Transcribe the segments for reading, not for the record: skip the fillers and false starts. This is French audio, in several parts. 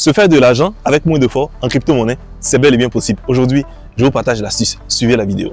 Se faire de l'argent avec moins d'efforts en crypto-monnaie, c'est bel et bien possible. Aujourd'hui, je vous partage l'astuce. Suivez la vidéo.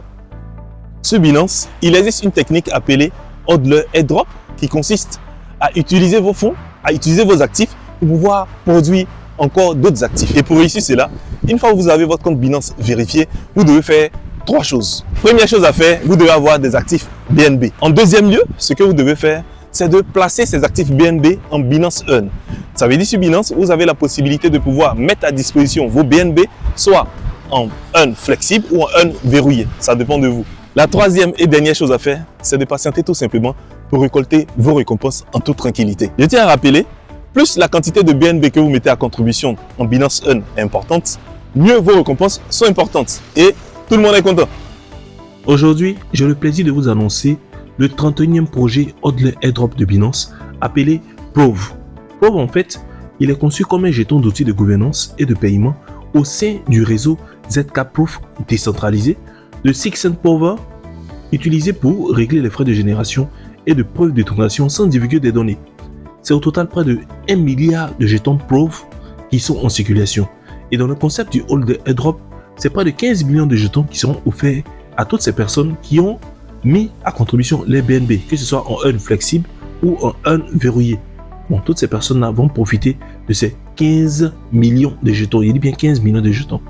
Sur Binance, il existe une technique appelée Hodler Airdrop qui consiste à utiliser vos fonds, à utiliser vos actifs pour pouvoir produire encore d'autres actifs. Et pour réussir cela, une fois que vous avez votre compte Binance vérifié, vous devez faire 3 choses. Première chose à faire, vous devez avoir des actifs BNB. En deuxième lieu, ce que vous devez faire, c'est de placer ces actifs BNB en Binance Earn. Ça veut dire sur Binance, vous avez la possibilité de pouvoir mettre à disposition vos BNB soit en Earn flexible ou en Earn verrouillé. Ça dépend de vous. La troisième et dernière chose à faire, c'est de patienter tout simplement pour récolter vos récompenses en toute tranquillité. Je tiens à rappeler, plus la quantité de BNB que vous mettez à contribution en Binance Earn est importante, mieux vos récompenses sont importantes. Et tout le monde est content. Aujourd'hui, j'ai le plaisir de vous annoncer le 31e projet Hodler Airdrop de Binance appelé Prove. Prove, en fait, il est conçu comme un jeton d'outils de gouvernance et de paiement au sein du réseau Zcash décentralisé de Six Power, utilisé pour régler les frais de génération et de preuve de transaction sans divulguer des données. C'est au total près de 1 milliard de jetons Prove qui sont en circulation. Et dans le concept du Hodler Airdrop, c'est près de 15 millions de jetons qui seront offerts à toutes ces personnes qui ont mis à contribution les BNB, que ce soit en Earn flexible ou en Earn verrouillé. Bon, toutes ces personnes-là vont profiter de ces 15 millions de jetons. Il dit bien 15 millions de jetons.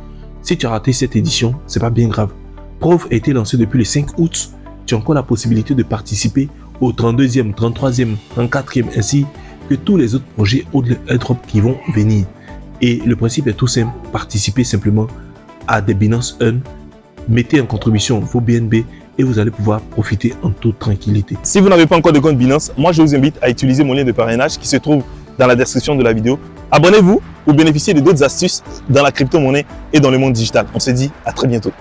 Si tu as raté cette édition, c'est pas bien grave. Prove a été lancé depuis le 5 août. Tu as encore la possibilité de participer au 32e, 33e, 34e, ainsi que tous les autres projets Hodler Airdrop qui vont venir. Et le principe est tout simple. Participez simplement à des Binance Earn. Mettez en contribution vos BNB et vous allez pouvoir profiter en toute tranquillité. Si vous n'avez pas encore de compte Binance, moi je vous invite à utiliser mon lien de parrainage qui se trouve dans la description de la vidéo. Abonnez-vous pour bénéficier de d'autres astuces dans la crypto-monnaie et dans le monde digital. On se dit à très bientôt.